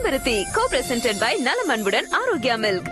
செம்பருத்தி co-presented by நலம் அன்புடன் ஆரோக்கியா மில்க்.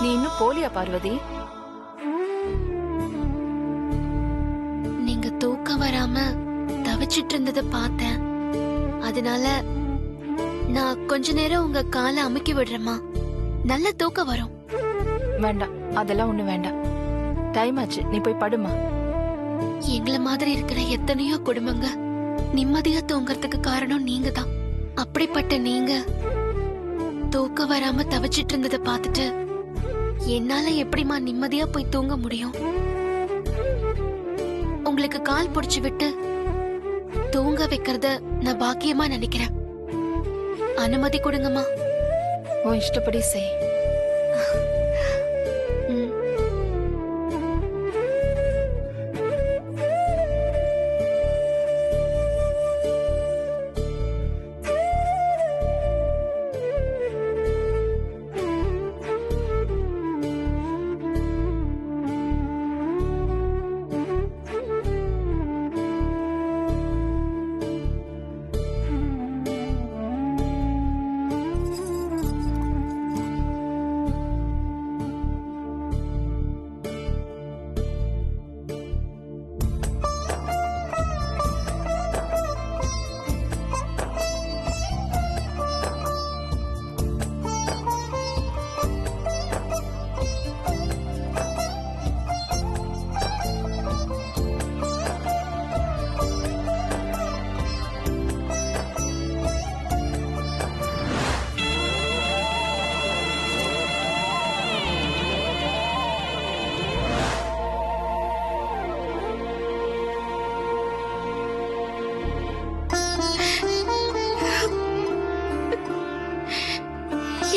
நீ இன்னும் போலியா பார்வதி? நீங்க தூக்கம் வராம தவிச்சிட்டு இருந்தத பார்த்தேன். அதனால நான் கொஞ்ச நேரம் உங்க காலை அமுக்கி விடுறேம்மா. நல்ல தூக்கம் வரும். வேண்டாம், அதெல்லாம் ஒண்ணு வேண்டாம். டைம் ஆச்சு, நீ போய் படுமா. எங்கள மாதிரி இருக்கிற எத்தனையோ குடும்பங்க நிம்மதியா தூங்கறதுக்கு காரணம் நீங்க தான். அப்படிப்பட்ட நீங்க தூக்கம் வராம தவிச்சிட்டு இருந்தத பார்த்துட்டு என்னால எப்படிமா நிம்மதியா போய் தூங்க முடியும்? உங்களுக்கு கால் புடிச்சு விட்டு தூங்க வைக்கிறத நான் பாக்கியமா நினைக்கிறேன். அனுமதி கொடுங்கம்மா. உன் இஷ்டப்படி செய்.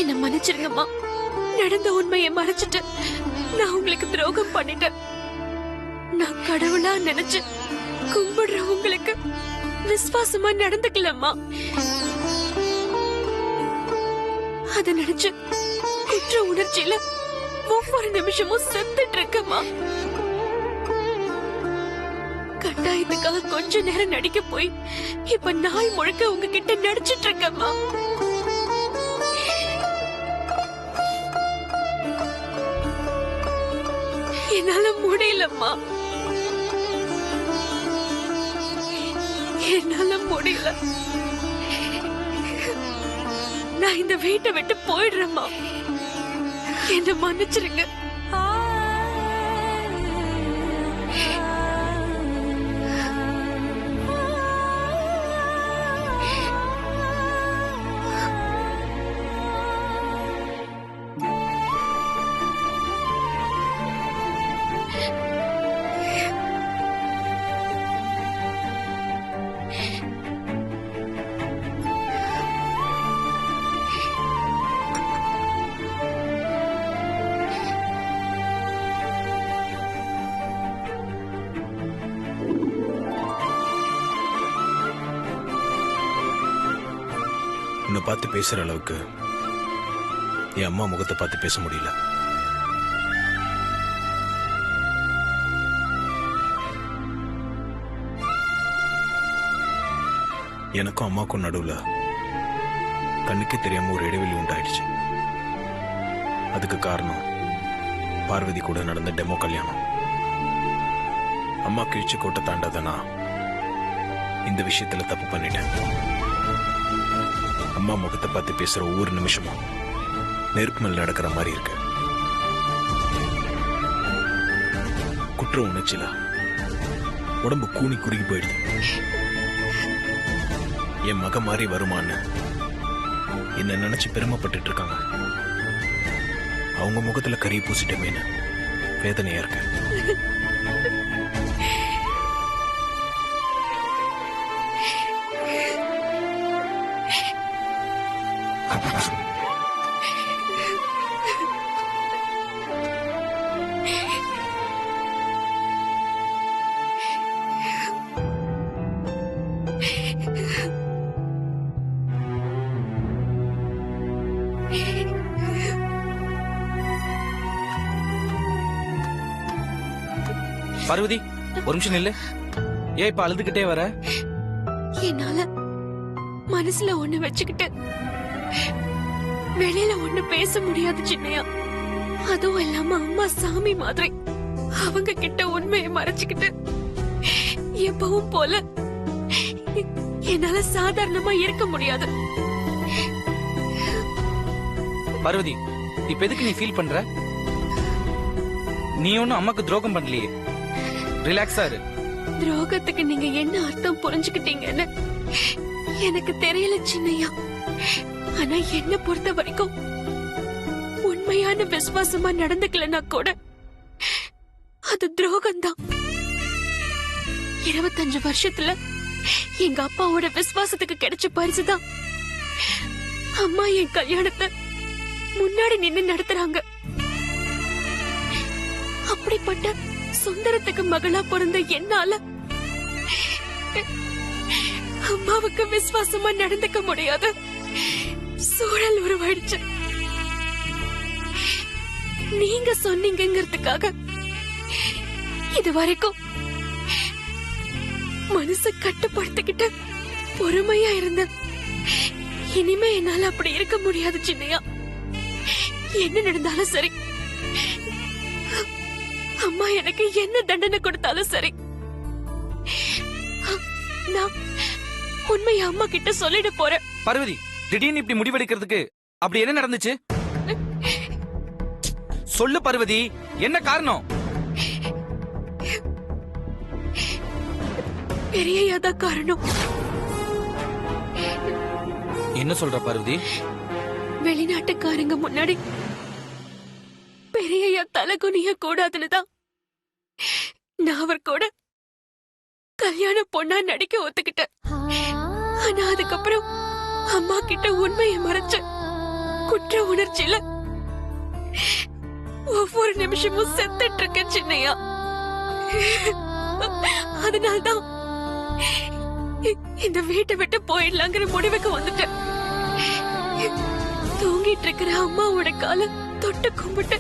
என்ன மன்னிச்சிருங்கம்மா. நடந்த உண்மையை மறைச்சிட்டு நான் உங்களுக்கு துரோகம் பண்ணிட்டேன். நான் கடவுளா நினைச்சு கும்பிடுற உங்களுக்கு விசுவாசமா நடந்துக்கலம்மா. அத நினைச்சு குற்ற உணர்ச்சியில ஒவ்வொரு நிமிஷமும் செத்துட்டு இருக்கம்மா. கட்டாயத்துக்காக கொஞ்ச நேரம் நடிக்க போய் இப்ப நாள் முழுக்க உங்ககிட்ட நடிச்சிட்டு இருக்கம்மா. என்னால முடியலம்மா. என்னால முடியல. நான் இந்த வீட்டை விட்டு போயிடுறேம்மா. என்ன மன்னிச்சிருங்க. உன்னை பார்த்து பேசுற அளவுக்கு என் அம்மா முகத்தை பார்த்து பேச முடியல. எனக்கும் அம்மாக்கும் நடுவுல கண்ணுக்கே தெரியாம ஒரு இடைவெளி உண்டாயிடுச்சு. அதுக்கு காரணம் பார்வதி கூட நடந்த டெமோ கல்யாணம். அம்மா கிழிச்சு கோட்டை தாண்டாதனா இந்த விஷயத்துல தப்பு பண்ணிட்டேன். அம்மா முகத்தை பார்த்து பேசுற ஒவ்வொரு நிமிஷமும் நெருப்பு மேல் நடக்கிற மாதிரி இருக்கு. குற்ற உணர்ச்சியில உடம்பு கூனி குறுகி போயிடுது. என் மக மாதிரி வருமான்னு என்ன நினைச்சு பெருமைப்பட்டுட்டு இருக்காங்க. அவங்க முகத்துல கறி பூசிட்டமேன்னு வேதனையா இருக்கு. பார்வதி, ஒரு நிமிஷம் நில்லு. ஏன் இப்ப அழுதுகிட்டே வர? என்னால மனசுல ஒண்ணு வச்சுக்கிட்டு வெளியில ஒண்ணு பேச முடியாது சின்னையா. அதுவும் இல்லாம அம்மா சாமி மாதிரி அவங்க கிட்ட உண்மையை மறைச்சுக்கிட்டு எப்பவும் போல என்னால சாதாரணமா இருக்க முடியாது. பார்வதி, இப்ப எதுக்கு நீ ஃபீல் பண்ற? நீ ஒன்னும் அம்மாக்கு துரோகம் பண்ணலையே. ரிலாக்ஸா இரு. துரோகத்துக்கு நீங்க என்ன அர்த்தம் புரிஞ்சுக்கிட்டீங்கன்னு எனக்கு தெரியல சின்னையா. ஆனா என்ன பொறுத்த வரைக்கும் உண்மையான விசுவாசமா நடந்துக்கலன்னா கூட அது துரோகம்தான். 25 வருஷத்துல எங்க அப்பாவோட விசுவாசத்துக்கு கிடைச்ச பரிசுதான் அம்மா என் கல்யாணத்தை முன்னாடி நின்னு நடத்துறாங்க. அப்படிப்பட்ட சுந்தரத்துக்கு மகளா பிறந்த என்னால அம்மாவுக்கு விசுவாசமா நடந்துக்க முடியாத சூழல் உருவாயிடுச்சு. நீங்க சொன்னீங்கிறதுக்காக இது வரைக்கும் மனச கட்டுப்படுத்திக்கிட்டு பொறுமையா இருந்த. இனிமே என்னால அப்படி இருக்க முடியாது சின்னையா. என்ன நடந்தாலும் சரி, அம்மா எனக்கு என்ன தண்டனை கொடுத்தாலும் சரி, நான் உண்மையை அம்மா கிட்ட சொல்லிட போறேன். பார்வதி, திடீர்னு இப்படி முடிவெடுக்கிறதுக்கு அப்படி என்ன நடந்துச்சு? சொல்லு பார்வதி, என்ன காரணம்? பெரியயாதான் காரணம். என்ன சொல்ற பார்வதி? வெளிநாட்டுக்காரங்க முன்னாடி பெரியயா தலகுனிய கூடாதுன்னு தான் நான் அவர் கூட கல்யாண பொண்ணா நடிக்க ஒத்துக்கிட்டேன். ஆனா அதுக்கப்புறம் அம்மா கிட்ட உண்மையை மறைச்ச குற்ற உணர்ச்சியில ஒவ்வொரு நிமிஷமும் செத்துட்டு இருக்கேன் சின்னையா. அதனால்தான் இந்த வீட்டை விட்டு போயிடலாங்கிற முடிவுக்கு வந்துட்டேன். தூங்கிட்டு இருக்கிற அம்மாவோட கால தொட்டு கும்பிட்டு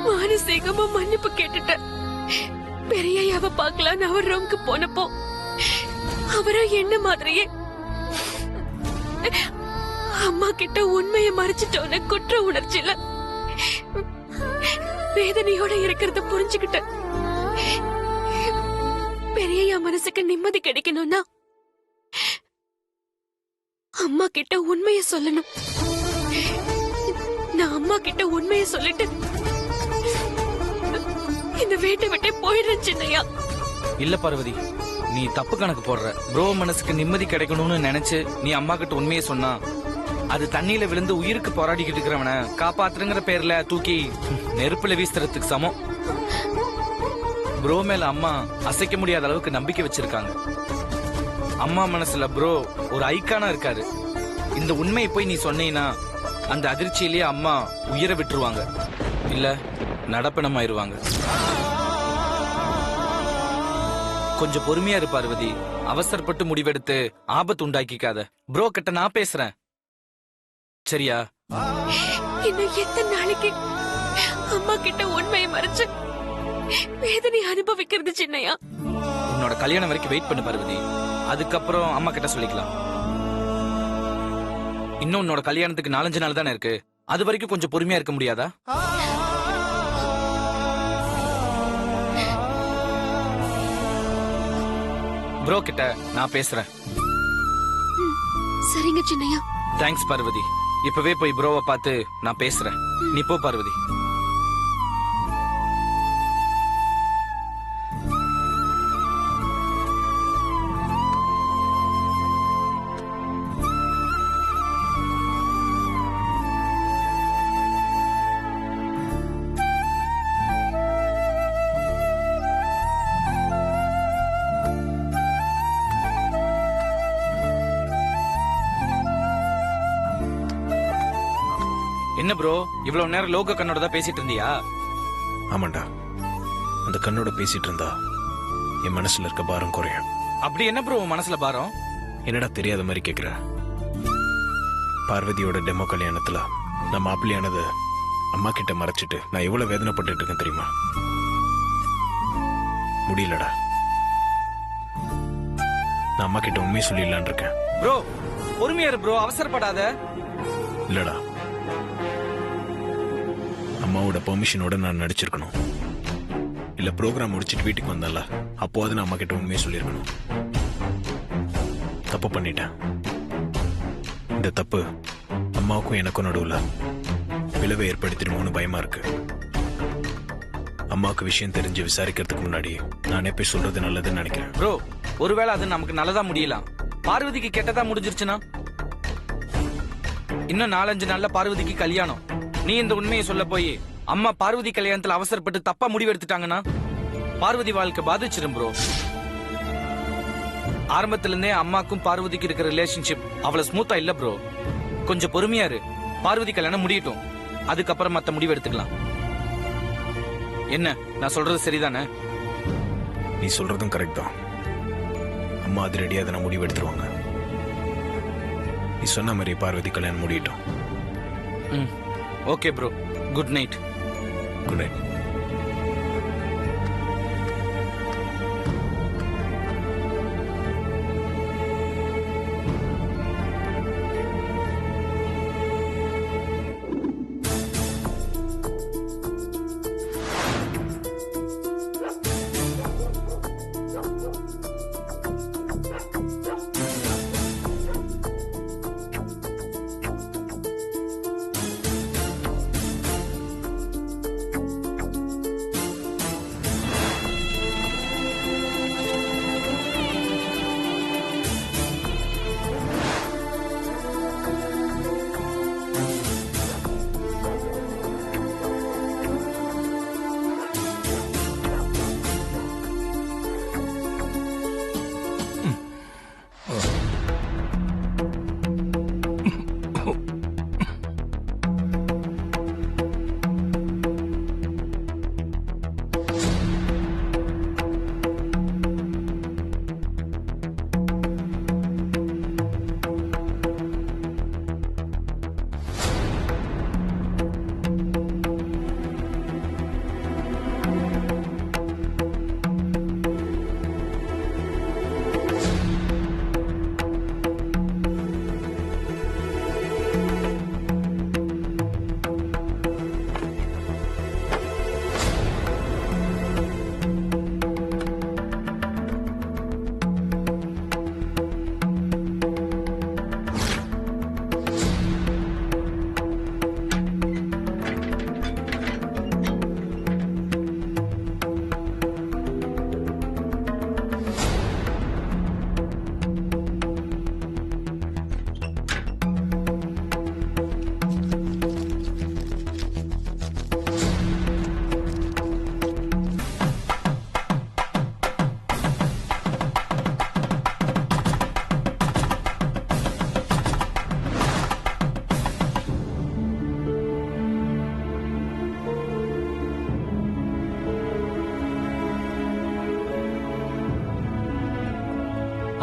மானசீகமா மன்னிப்பு கேட்டுட்டேன். பெரியயாவ பாக்கலான்னு அவர் ரூமுக்கு போனப்போ அவரும் என்ன மாதிரியே அம்மா கிட்ட உண்மையை மறைச்சிட்டோன்னு குற்ற உணர்ச்சியில வேதனையோட இருக்கிறத புரிஞ்சுக்கிட்டேன். பெரியயா மனசுக்கு நிம்மதி கிடைக்கணும்னா அம்மா கிட்ட உண்மையை சொல்லணும். நான் அம்மா கிட்ட உண்மையை சொல்லிட்டு இந்த வீட்டை விட்டே போயிடுறேன் சின்னையா. இல்ல பார்வதி, நீ தப்பு கணக்கு போடுற. ப்ரோ மனசுக்கு நிம்மதி கிடைக்கணும்னு நினைச்சு நீ அம்மா கிட்ட உண்மையை சொன்னா அது தண்ணியில விழுந்து உயிருக்கு போராடிக்கிட்டு இருக்கிறவன காப்பாத்துறங்கிற பேர்ல தூக்கி நெருப்புல வீசுறதுக்கு சமம். ப்ரோ மேல அம்மா அசைக்க முடியாத அளவுக்கு நம்பிக்கை வச்சிருக்காங்க. அம்மா மனசுல ப்ரோ ஒரு ஐக்கானா இருக்காரு. இந்த உண்மையை போய் நீ சொன்னீன்னா அந்த அதிர்ச்சியிலேயே அம்மா உயிரை விட்டுருவாங்க, இல்ல நடப்பணம் ஆயிருவாங்க. கொஞ்சம் பொறுமையா இரு பார்வதி. அவசரப்பட்டு முடிவெடுத்து ஆபத்து உண்டாக்கிக்காத. ப்ரோ கிட்ட நான் பேசுறேன், சரியா? இன்னும் எத்தனை நாளைக்கு அம்மா கிட்ட உண்மையை மறைச்சு வேதனை அனுபவிக்கிறது சின்னையா? உன்னோட கல்யாணம் வரைக்கும் வெயிட் பண்ணு பார்வதி. அதுக்கப்புறம் அம்மா கிட்ட சொல்லிக்கலாம். இன்னும் உன்னோட கல்யாணத்துக்கு 4-5 நாள் தானே இருக்கு. அது வரைக்கும் கொஞ்சம் பொறுமையா இருக்க முடியாதா? ப்ரோ கிட்ட நான் பேசுறேன். சரிங்க சின்னையா. தேங்க்ஸ் பார்வதி. இப்பவே போய் ப்ரோவை பார்த்து நான் பேசுறேன். நீ போ பார்வதி. என்ன ப்ரோ இவ்வளவு நேரம் லோக கண்ணோட தான் பேசிட்டு இருந்தியா? ஆமாண்டா, அந்த கண்ணோட பேசிட்டு இருந்தா என் மனசுல இருக்க பாரம் குறையும். அப்படி என்ன ப்ரோ உன் மனசுல பாரம்? என்னடா தெரியாத மாதிரி கேக்குற? பார்வதியோட டெமோ கல்யாணத்துல நான் மாப்பிள்ளையானது அம்மா கிட்ட மறைச்சிட்டு நான் எவ்வளவு வேதனைப்பட்டு இருக்கேன் தெரியுமா? முடியலடா. நான் அம்மா கிட்ட உண்மையை சொல்லிடலான் இருக்கேன். ப்ரோ பொறுமையா இரு ப்ரோ, அவசரப்படாத. இல்லடா, அம்மாவோட பெர்மிஷனோட நான் நடிச்சிருக்கணும். இல்ல ப்ரோக்ராம் முடிச்சிட்டு வீட்டுக்கு வந்தால அப்போது நான் அம்மா கிட்ட உண்மையை சொல்லியிருக்கணும். தப்பு பண்ணிட்டேன். இந்த தப்பு அம்மாவுக்கும் எனக்கும் நடுவுல விளைவை ஏற்படுத்திடுமோன்னு பயமா இருக்கு. அம்மாவுக்கு விஷயம் தெரிஞ்சு விசாரிக்கிறதுக்கு முன்னாடி நானே போய் சொல்றது நல்லதுன்னு நினைக்கிறேன். ப்ரோ ஒருவேளை அது நமக்கு நல்லதா முடியலாம், பார்வதிக்கு கெட்டதா முடிஞ்சிருச்சுன்னா? இன்னும் 4-5 நாள்ல பார்வதிக்கு கல்யாணம். நீ இந்த உண்மையை சொல்ல போய் அம்மா பார்வதி கல்யாணத்துல அவசரப்பட்டு தப்பா முடிவெடுத்துட்டாங்கன்னா பார்வதி வாழ்க்கை பாதிச்சிடும் ப்ரோ. ஆரம்பத்துல இருந்தே அம்மாக்கும் பார்வதிக்கு இருக்கிற ரிலேஷன்ஷிப் அவ்வளவு ஸ்மூத்தா இல்ல ப்ரோ. கொஞ்சம் பொறுமையா இரு, பார்வதி கல்யாணம் முடியட்டும், அதுக்கப்புறம் மத்த முடிவு எடுத்துக்கலாம். என்ன நான் சொல்றது சரிதானே? நீ சொல்றதும் கரெக்ட் தான். அம்மா அது ரெடியா அதை முடிவு எடுத்துருவாங்க. நீ சொன்ன மாதிரி பார்வதி கல்யாணம் முடியட்டும். Okay bro, good night. Good night.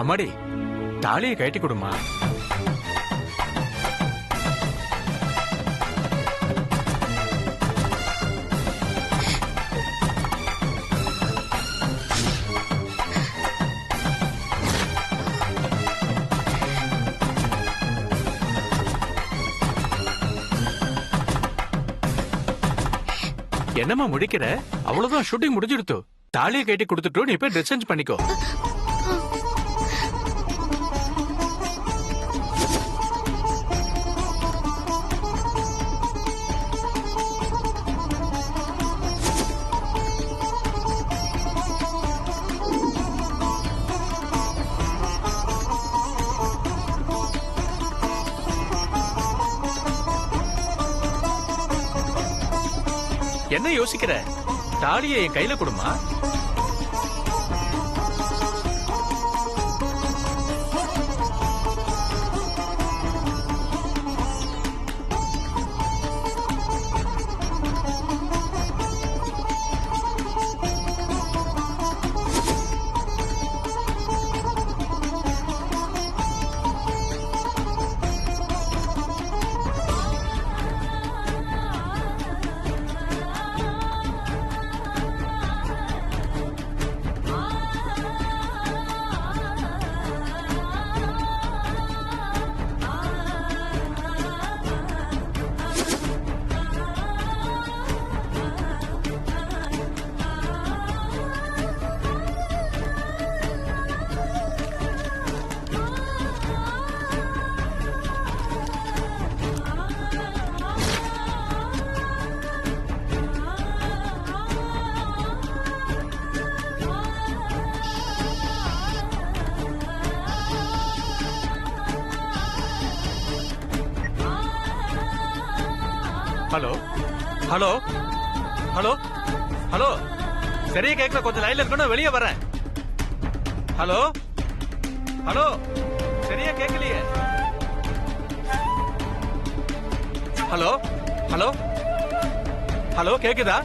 அம்மாடி, தாலியை கட்டி கொடுமா. என்னம்மா முடிக்கிற? அவ்வளவுதான், ஷூட்டிங் முடிஞ்சிடுத்து. தாலியை கட்டி கொடுத்துட்டு நீ போய் ட்ரெஸ் சேஞ்ச் பண்ணிக்கோ. என்ன யோசிக்கிற? தாலியை என் கையில கொடுமா. ஹலோ ஹலோ ஹலோ ஹலோ சரியா கேட்கல, கொஞ்சம் லைன்ல இருக்கணும், வெளியே வரேன். ஹலோ ஹலோ சரியா கேட்கலையே. ஹலோ ஹலோ ஹலோ கேக்குதா?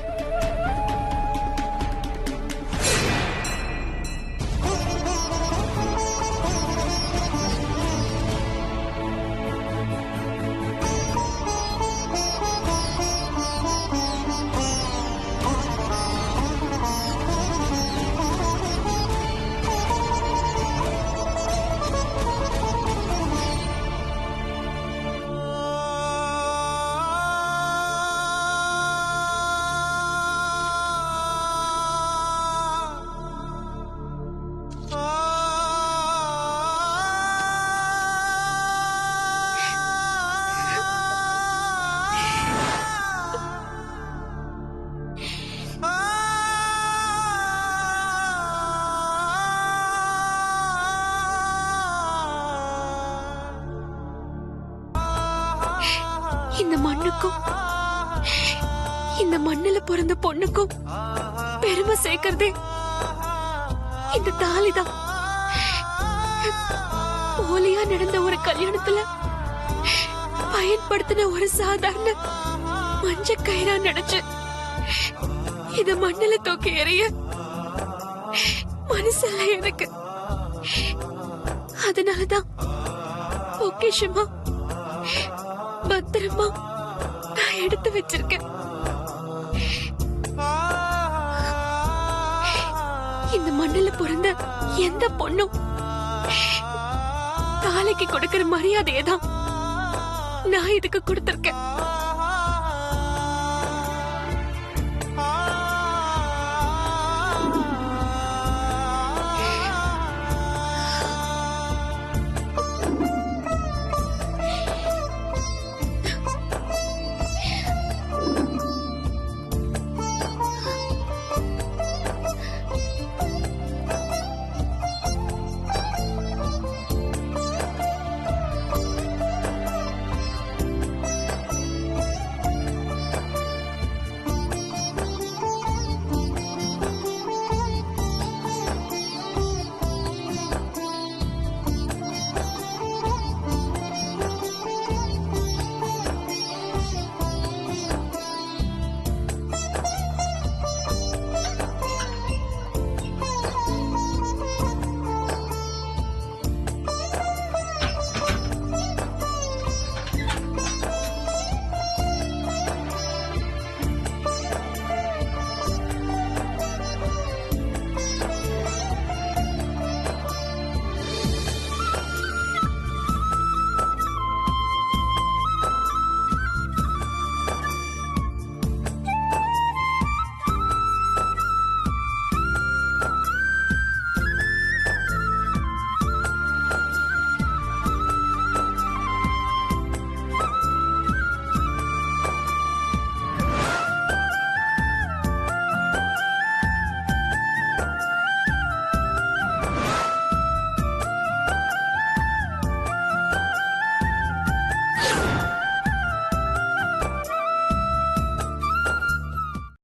இந்த மண்ணுக்கும் இந்த மண்ணுல பிறந்த பொண்ணுக்கும் பெருமை சேர்க்கறதே இந்த தாலிதான். போலியா நடந்த ஒரு கல்யாணத்துல பயன்படுத்தின ஒரு சாதாரண மஞ்ச கயிறா நினைச்சு இத மண்ணுல தூக்கி எறிய மனசில்ல எனக்கு. அதனாலதான் பொக்கிஷமா பத்திரமா நான் எடுத்து வச்சிருக்கேன். இந்த மண்ணுல பிறந்த எந்த பொண்ணும் தாலிக்கு கொடுக்கிற மரியாதையை தான் நான் இதுக்கு கொடுத்திருக்கேன்.